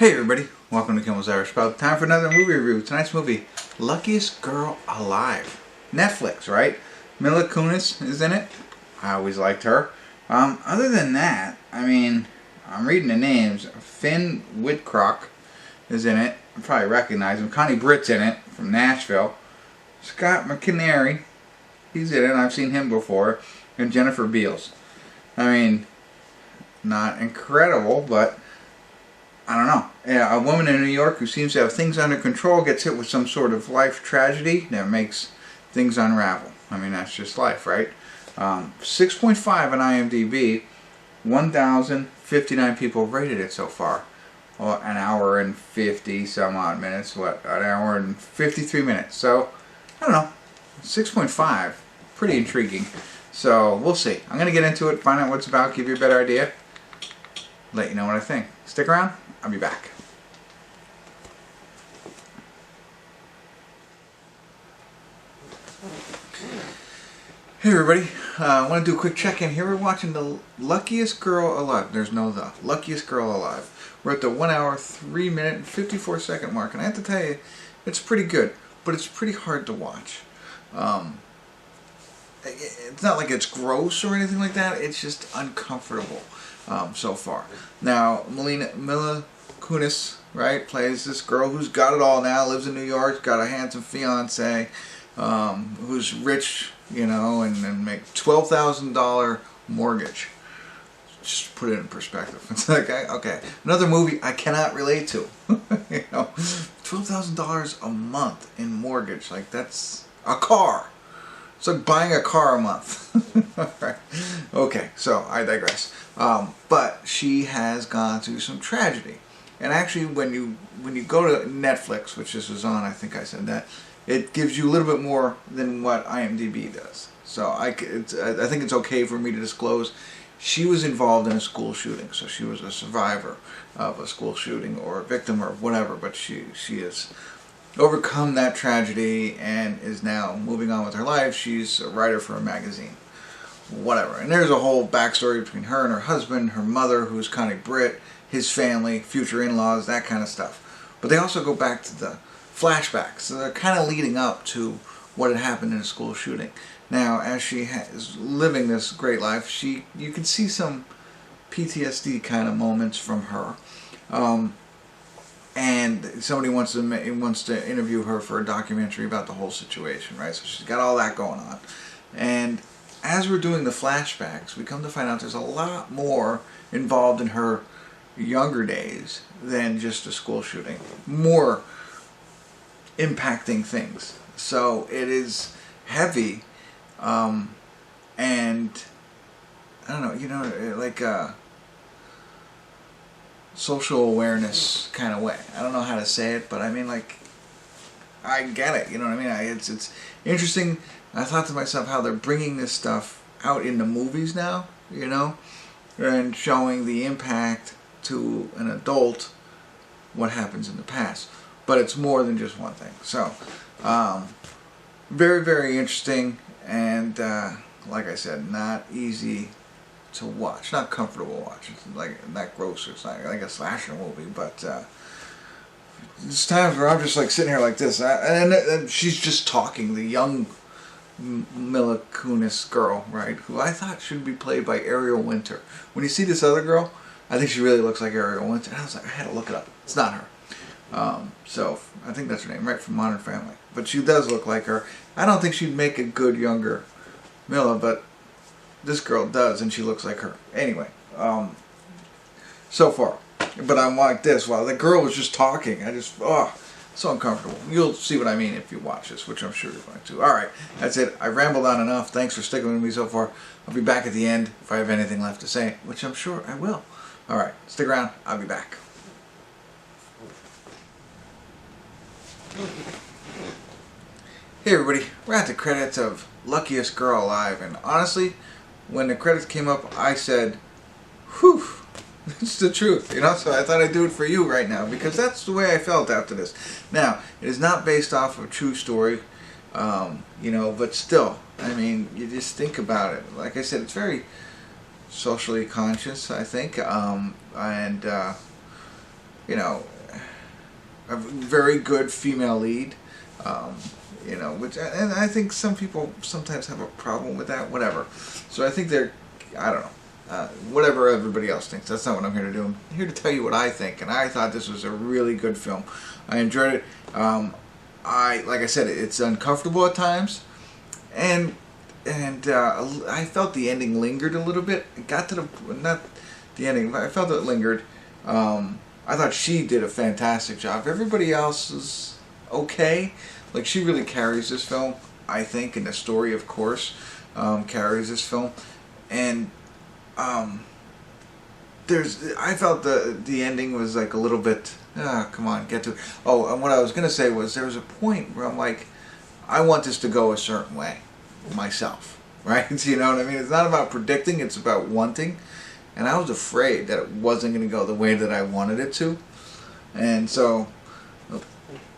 Hey everybody, welcome to Kimmel's Irish Pub. Time for another movie review. Tonight's movie, Luckiest Girl Alive. Netflix, right? Mila Kunis is in it. I always liked her. Other than that, I mean, I'm reading the names. Finn Wittrock is in it. I probably recognize him. Connie Britt's in it from Nashville. Scott McInerney, he's in it. I've seen him before. And Jennifer Beals. I mean, not incredible, but I don't know. Yeah, a woman in New York who seems to have things under control gets hit with some sort of life tragedy that makes things unravel. I mean, that's just life, right? 6.5 on IMDb. 1,059 people rated it so far. Well, an hour and 50 some odd minutes. What? An hour and 53 minutes. So, I don't know. 6.5. Pretty intriguing. So, we'll see. I'm going to get into it, find out what it's about, give you a better idea. Let you know what I think. Stick around. I'll be back. Hey everybody, I want to do a quick check-in here. We're watching the Luckiest Girl Alive. There's no the. Luckiest Girl Alive. We're at the 1 hour, 3 minute, and 54 second mark. And I have to tell you, it's pretty good, but it's pretty hard to watch. It's not like it's gross or anything like that. It's just uncomfortable so far. Now, Mila Kunis, right, plays this girl who's got it all now, lives in New York, got a handsome fiance, who's rich, you know, and make $12,000 mortgage. Just put it in perspective. It's like, okay, another movie I cannot relate to. You know, $12,000 a month in mortgage, like that's a car. It's like buying a car a month. Right. Okay, so I digress. But she has gone through some tragedy. And actually, when you go to Netflix, which this was on, I think I said that, it gives you a little bit more than what IMDb does. So I think it's okay for me to disclose she was involved in a school shooting. So she was a survivor of a school shooting or a victim or whatever. But she has overcome that tragedy and is now moving on with her life. She's a writer for a magazine. Whatever. And there's a whole backstory between her and her husband, her mother, who's Connie Britt, his family, future in-laws, that kind of stuff. But they also go back to the flashbacks. So they're kind of leading up to what had happened in a school shooting. Now, as she is living this great life, you can see some PTSD kind of moments from her. And somebody wants to interview her for a documentary about the whole situation, right? So she's got all that going on. And as we're doing the flashbacks, we come to find out there's a lot more involved in her younger days than just a school shooting. More impacting things. So it is heavy, and I don't know, you know, like a social awareness kind of way. I don't know how to say it, but I mean, like, I get it, you know what I mean? It's interesting. I thought to myself how they're bringing this stuff out in the movies now, you know, and showing the impact to an adult what happens in the past. But it's more than just one thing. So, very, very interesting, and like I said, not easy to watch, not comfortable to watch. It's like not gross. It's not like a slasher movie, but there's times where I'm just like sitting here like this, and she's just talking. The young Mila Kunis girl, right, who I thought should be played by Ariel Winter. When you see this other girl, I think she really looks like Ariel Winter. And I was like, I had to look it up. It's not her. So I think that's her name, right, from Modern Family. But she does look like her. I don't think she'd make a good younger Mila, but this girl does, and she looks like her. Anyway, so far. But I'm like this, while the girl was just talking, I just, so uncomfortable. You'll see what I mean if you watch this, which I'm sure you're going to. Alright, that's it. I rambled on enough. Thanks for sticking with me so far. I'll be back at the end if I have anything left to say, which I'm sure I will. Alright, stick around. I'll be back. Hey everybody, we're at the credits of Luckiest Girl Alive, and honestly, when the credits came up, I said, whew, it's the truth, you know, so I thought I'd do it for you right now, because that's the way I felt after this. Now, it is not based off of a true story, you know, but still, I mean, you just think about it. Like I said, it's very socially conscious, I think, and you know, a very good female lead. You know, which, and I think some people sometimes have a problem with that. Whatever. So I think they're, I don't know, whatever everybody else thinks. That's not what I'm here to do. I'm here to tell you what I think, and I thought this was a really good film. I enjoyed it. Like I said, it's uncomfortable at times, and I felt the ending lingered a little bit. It got to the, not the ending, but I felt it lingered. I thought she did a fantastic job. Everybody else is okay. Like, she really carries this film, I think, and the story, of course, carries this film. And I felt the ending was like a little bit, come on, get to it. Oh, and what I was going to say was, there was a point where I'm like, I want this to go a certain way myself, right? You know what I mean? It's not about predicting, it's about wanting. And I was afraid that it wasn't going to go the way that I wanted it to. And so,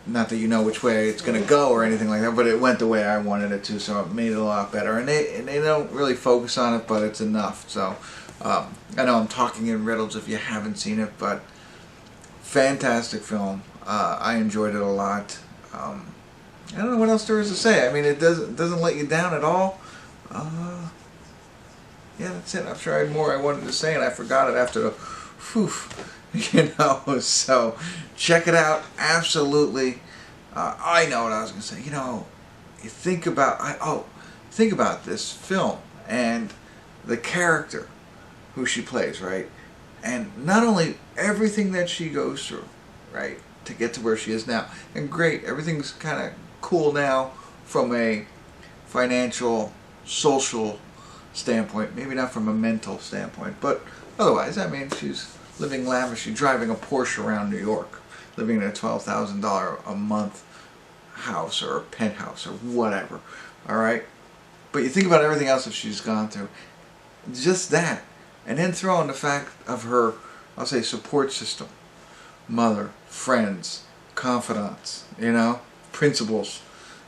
not that you know which way it's going to go or anything like that, but it went the way I wanted it to, so it made it a lot better. And they don't really focus on it, but it's enough. So I know I'm talking in riddles if you haven't seen it, but fantastic film. I enjoyed it a lot. I don't know what else there is to say. I mean, it doesn't let you down at all. Yeah, that's it. I'm sure I had more I wanted to say, and I forgot it after the, whew, you know. So check it out. Absolutely. I know what I was going to say. You know, you think about think about this film and the character who she plays, right? And not only everything that she goes through, right, to get to where she is now. And great, everything's kind of cool now from a financial, social standpoint, maybe not from a mental standpoint, but otherwise, I mean, she's living lavishly, driving a Porsche around New York, living in a $12,000 a month house or a penthouse or whatever, all right? But you think about everything else that she's gone through, just that, and then throw in the fact of her, I'll say, support system, mother, friends, confidants, you know, principals,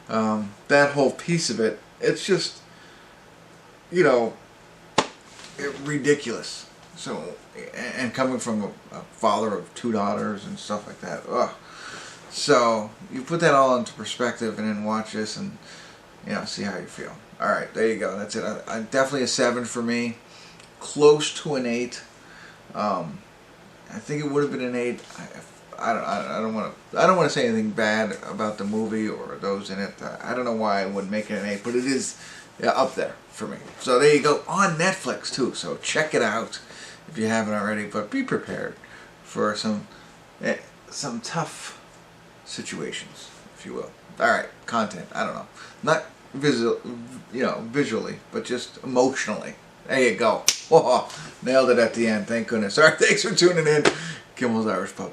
that whole piece of it, it's just, you know, ridiculous. So, and coming from a father of 2 daughters and stuff like that, ugh. So you put that all into perspective and then watch this and, you know, see how you feel. All right, there you go. That's it. I definitely a 7 for me, close to an 8. I think it would have been an 8. I don't want to say anything bad about the movie or those in it. I don't know why I wouldn't make it an 8, but it is up there for me. So there you go, on Netflix too. So check it out if you haven't already. But be prepared for some tough situations, if you will. All right, content. I don't know, not visually, but just emotionally. There you go. Whoa, nailed it at the end. Thank goodness. All right, thanks for tuning in. Kimmel's Irish Pub.